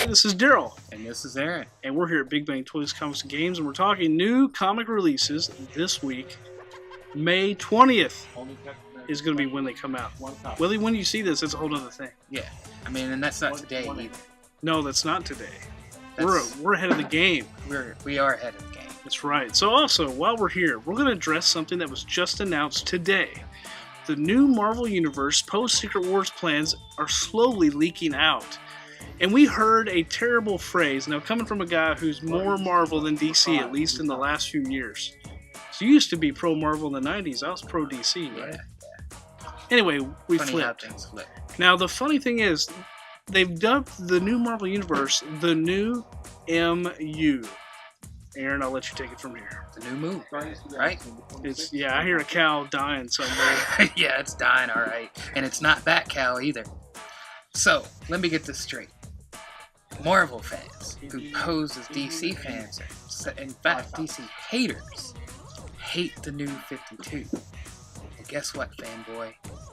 This is Daryl. And this is Aaron. And we're here at Big Bang Toys, Comics, and Games, and we're talking new comic releases this week. May 20th is going to be when they come out. Willie, when you see this, it's a whole other thing. Yeah. I mean, and that's not today either. No, that's not today. We're ahead of the game. We are ahead of the game. That's right. So also, while we're here, we're going to address something that was just announced today. The new Marvel Universe post-Secret Wars plans are slowly leaking out. And we heard a terrible phrase, now coming from a guy who's more Marvel than DC, at least in the last few years. So you used to be pro-Marvel in the 90s, I was pro-DC, right? Yeah. Anyway, we Funny flipped. How things flip. Now, the funny thing is, they've dubbed the new Marvel Universe the new MU. Aaron, I'll let you take it from here. The new move, right? I hear a cow dying somewhere. Yeah, it's dying, all right. And it's not that cow either. So, let me get this straight. Marvel fans who pose as DC fans, in fact, DC haters, hate the new 52. Well, guess what, fanboy?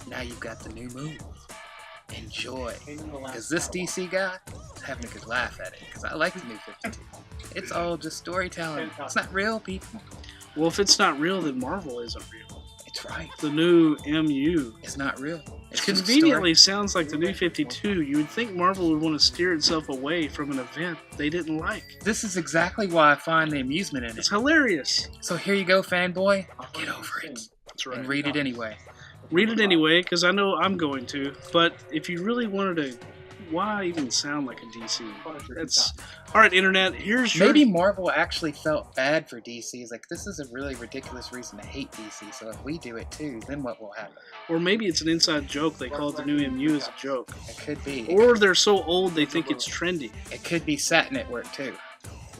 Now you've got the new move. Enjoy. Because this DC guy is having a good laugh at it. Because I like the new 52. It's all just storytelling. It's not real, people. Well, if it's not real, then Marvel isn't real. It's right. The new MU. It's not real. It's conveniently sounds like the new 52. You would think Marvel would want to steer itself away from an event they didn't like. This is exactly why I find the amusement in it. It's hilarious. So here you go, fanboy. Get over it. That's right. And read it anyway. Read it anyway, because I know I'm going to. But if you really wanted to, why even sound like a DC? That's all right. Internet. Here's your. Maybe Marvel actually felt bad for DC. It's like, this is a really ridiculous reason to hate DC. So if we do it too, then what will happen? Or maybe it's an inside joke. They call it the new MU as a joke. It could be. Or they're so old they think it's trendy. It could be satin at work too.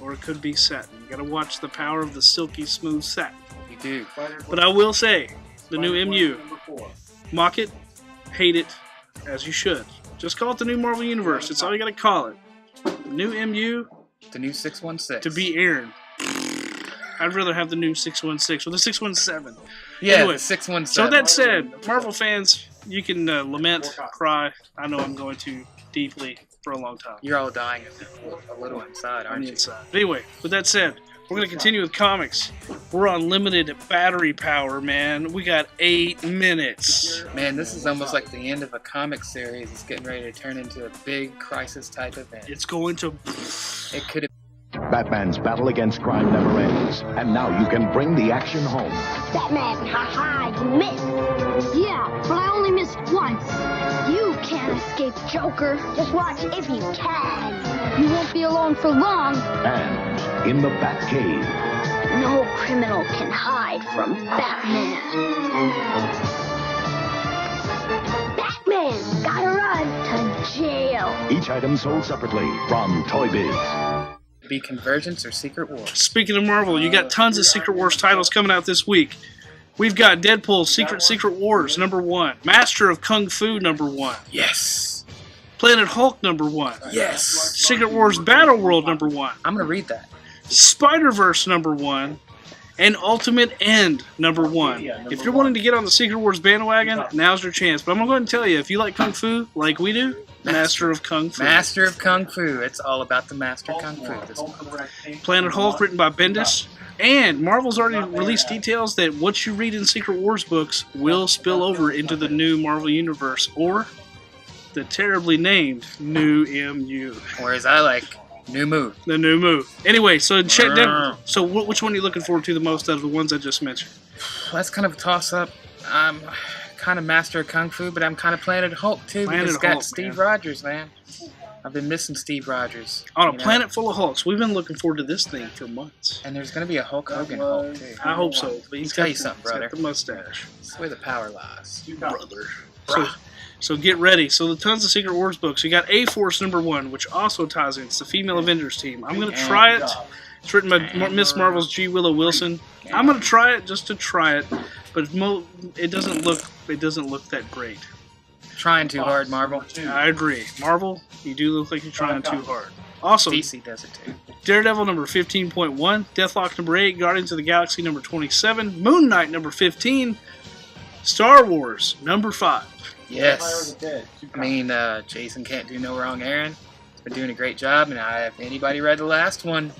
Or it could be satin. You gotta watch the power of the silky smooth satin. You do. But I will say, the new MU. Mock it, hate it, as you should. Just call it the new Marvel Universe. That's all you gotta call it. The new MU. The new 616. To be Aaron. I'd rather have the new 616 or the 617. Yeah, anyway, the 617. So that said, Marvel fans, you can lament, cry. I know I'm going to deeply for a long time. You're all dying a little inside, aren't you? Inside. But anyway, with that said, we're going to continue with comics. We're on limited battery power, man. We got 8 minutes. Man, this is almost like the end of a comic series. It's getting ready to turn into a big crisis-type event. It's going to... It could have... Batman's battle against crime never ends. And now you can bring the action home. Batman, ha-ha, you missed. Yeah, but I only missed once. You can't escape Joker. Just watch if you can. You won't be alone for long. And in the Batcave. No criminal can hide from Batman. Batman, gotta run to jail. Each item sold separately from Toy Biz. Be Convergence or Secret Wars. Speaking of Marvel, you got tons of Secret Wars titles coming out this week. We've got Deadpool Secret Wars #1, Master of Kung Fu #1, Yes. Planet Hulk #1, Yes. Secret Wars Battle World #1, I'm gonna read that. Spider-Verse #1, and Ultimate End #1. If you're wanting to get on the Secret Wars bandwagon, now's your chance. But I'm going to go ahead and tell you, if you like Kung Fu like we do, Master of Kung Fu. Master of Kung Fu. It's all about the Master of Kung Fu this month. Planet Hulk, written by Bendis. And Marvel's already released details that what you read in Secret Wars books will spill over into the new Marvel Universe, or the terribly named new MU. Or as I like, new move. The new move. Anyway, so check down. So which one are you looking forward to the most out of the ones I just mentioned? That's kind of a toss-up. I'm kind of Master of Kung Fu, but I'm kind of Planet Hulk too, because it's got Steve Rogers, man. I've been missing Steve Rogers. On a planet full of Hulks. We've been looking forward to this thing for months. And there's going to be a Hulk Hogan Hulk too. I hope so. But he's tell you something, brother. Got the mustache. That's where the power lies. Brother. So get ready. So the tons of Secret Wars books. You got A-Force #1, which also ties in. It's the female Avengers team. I'm going to try it. It's written by Miss Marvel's G. Willow Wilson. I'm going to try it just to try it, but it doesn't look that great. Trying too hard, Marvel. I agree. Marvel, you do look like you're trying too hard. Also, DC does it too. Daredevil #15.1, Deathlock #8, Guardians of the Galaxy #27, Moon Knight #15, Star Wars #5. Yes. I mean, Jason can't do no wrong, Aaron. Been doing a great job, and if anybody read the last one,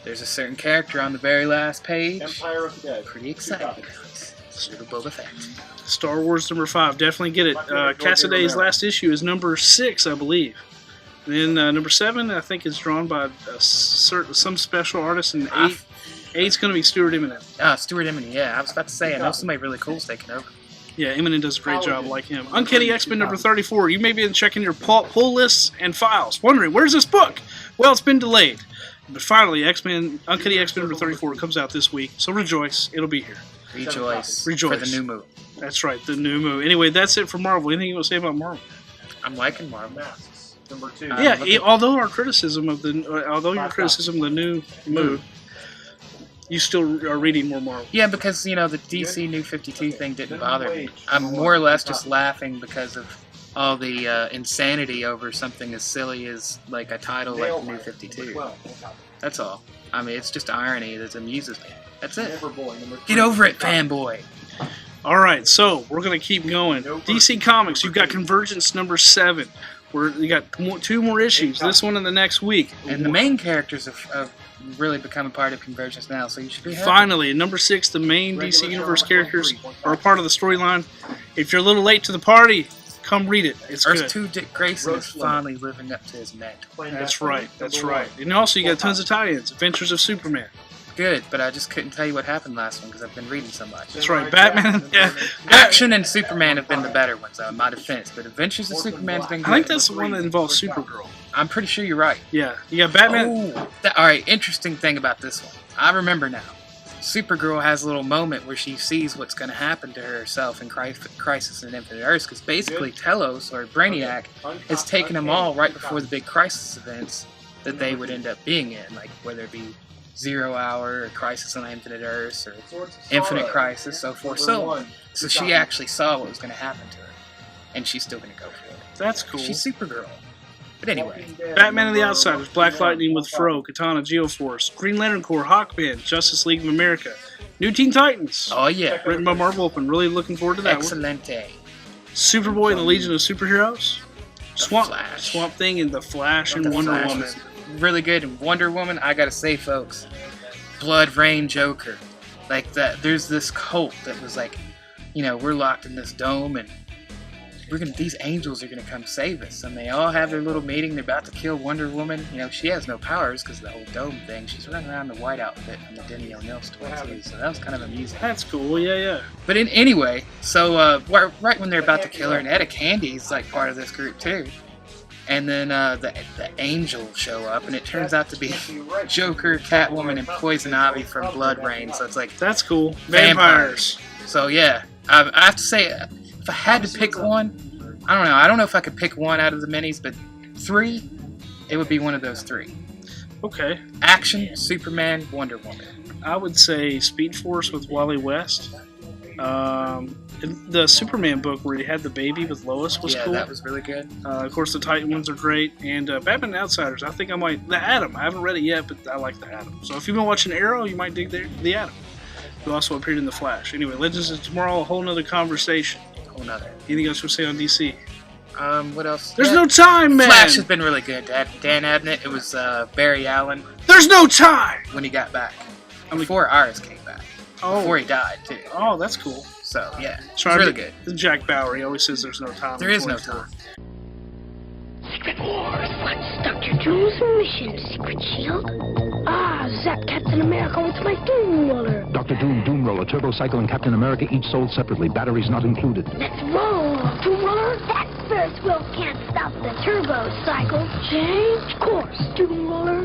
there's a certain character on the very last page. Empire of the Dead. Pretty excited about. Little Boba Fett. Star Wars number 5. Definitely get it. Cassaday's last issue is number 6, I believe. Then number 7, I think, is drawn by some special artist, and 8's going to be Stuart Immonen. Stuart Immonen, yeah. I was about to say, I know somebody really cool's taking over. Yeah, Immonen does a great job, like him. Uncanny X-Men number 34. You may be checking your pull lists and files, wondering, where's this book? Well, it's been delayed. But finally, Uncanny X-Men number 34 comes out this week, so rejoice. It'll be here. Rejoice. Rejoice. For the new move. That's right, the new move. Anyway, that's it for Marvel. Anything you want to say about Marvel? I'm liking Marvel. Number 2. Yeah, although your criticism of the new move, you still are reading more Marvel. Yeah, because, you know, the DC New 52 thing didn't bother me. I'm more or less just laughing because of all the insanity over something as silly as, like, a title like the New 52. That's all. I mean, it's just irony that amuses me. That's it. Get over it, fanboy. All right, so we're going to keep going. DC Comics, you've got Convergence number 7. You got 2 more issues, this one and the next week. And the main characters have really become a part of Convergence now, so you should be happy. Finally, number 6, the main DC Universe characters are a part of the storyline. If you're a little late to the party, come read it. It's Earth good. 2 Dick Grayson is finally living up to his mantle. That's right, that's right. And also you got tons of tie-ins. Adventures of Superman. Good, but I just couldn't tell you what happened last one because I've been reading so much. That's right, Batman. Yeah, Action and Superman have been the better ones, though, in my defense. But Adventures of Superman's been good. I think that's the one that involves Supergirl. I'm pretty sure you're right. Yeah, you got Batman. Alright, interesting thing about this one. I remember now. Supergirl has a little moment where she sees what's going to happen to herself in Crisis on Infinite Earths, because basically Telos, or Brainiac, has taken them all right before the big Crisis events that they would end up being in, like whether it be 0 Hour, or Crisis on Infinite Earths, or Infinite Crisis, so forth, so on. So she actually saw what was going to happen to her, and she's still going to go for it. That's cool. She's Supergirl. But anyway. Batman and the Outsiders, Black Lightning with Fro, Katana, Geoforce, Green Lantern Corps, Hawkman, Justice League of America, New Teen Titans. Oh yeah. Written by Marvel Open. Really looking forward to that one. Excelente. Superboy and the Legion of Superheroes. Swamp Thing and the Flash and Wonder Woman. Really good. And Wonder Woman, I gotta say, folks, Blood Rain Joker. Like that, there's this cult that was like, you know, we're locked in this dome and these angels are gonna come save us. And they all have their little meeting. They're about to kill Wonder Woman. You know, she has no powers because of the whole dome thing. She's running around in the white outfit from the Denny O'Neil story too. So that was kind of amusing. That's cool. Yeah. But anyway, so right when they're about to kill her, and Etta Candy's like part of this group too. And then the angels show up, and it turns out to be Joker, Catwoman, and Poison Ivy from Blood Rain. So it's like that's cool. Vampires. So yeah, I have to say, if I had to pick one, I don't know. I don't know if I could pick one out of the minis, but 3, it would be one of those 3. Okay. Action, Superman, Wonder Woman. I would say Speed Force with Wally West. The Superman book where he had the baby with Lois was cool. Yeah, that was really good. Of course, the Titan ones are great. And Batman and Outsiders, I think I might... The Atom. I haven't read it yet, but I like the Atom. So if you've been watching Arrow, you might dig the Atom. Who also appeared in The Flash. Anyway, Legends of Tomorrow, a whole nother conversation. Anything else to say on DC? What else? There's no time, man! Flash has been really good. Dan Abnett, it was Barry Allen. There's no time! When he got back. Before Iris came back. Before he died, too. Oh, that's cool. So, yeah, it's really good. Jack Bauer, he always says there's no time. There is no time. Secret Wars. What's Dr. Doom's mission, Secret Shield? Zap Captain America with my Doom Roller. Dr. Doom, Doom Roller, Turbo Cycle, and Captain America each sold separately. Batteries not included. Let's roll. Doom Roller, that Ferris wheel can't stop the Turbo Cycle. Change course, Doom Roller.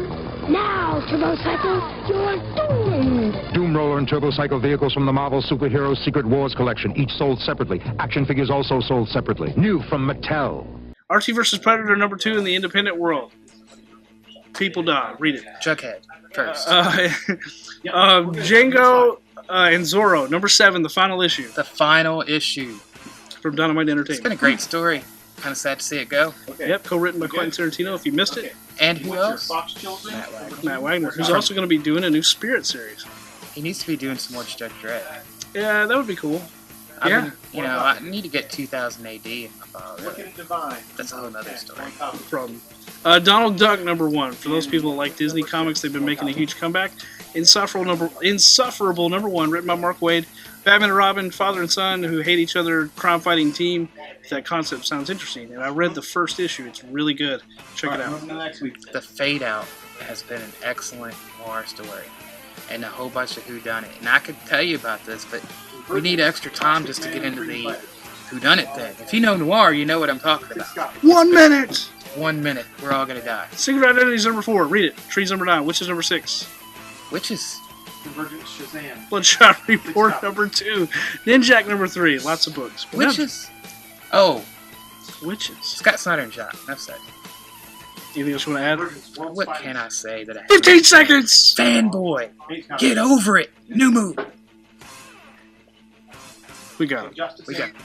Now, Turbo Cycle, you're doomed. Doom Roller and Turbo Cycle vehicles from the Marvel Superheroes Secret Wars collection, each sold separately. Action figures also sold separately. New from Mattel. Archie vs. Predator number 2 in the independent world. People die. Read it. Jughead first. Django and Zorro number 7, the final issue. The final issue. From Dynamite Entertainment. It's been a great story. Kind of sad to see it go. Yep, co-written by Quentin Tarantino. If you missed it. And who else? Matt Wagner, who's also going to be doing a new Spirit series. He needs to be doing some more Judge Dredd. Yeah, that would be cool. I need to get 2000 AD in my file. Really. That's a whole other story. Problem. Donald Duck #1. For those people that like Disney comics, they've been making a huge comeback. Insufferable #1, written by Mark Waid. Batman and Robin, father and son who hate each other, crime-fighting team. That concept sounds interesting, and I read the first issue. It's really good. Check it out. The Fade Out has been an excellent noir story, and a whole bunch of whodunit. And I could tell you about this, but we need extra time just to get into the whodunit thing. If you know noir, you know what I'm talking about. 1 minute! 1 minute, we're all gonna die. Secret Identities #4. Read it. Trees #9. Witches #6. Witches. Convergence Shazam. Bloodshot Report #2. NINJAK #3. Lots of books. Witches. Oh, Witches. Scott Snyder and Jock. That's it. Anything else you want to add? What can I say that I 15 seconds! Fanboy, get over it. New move. We got it. We got it.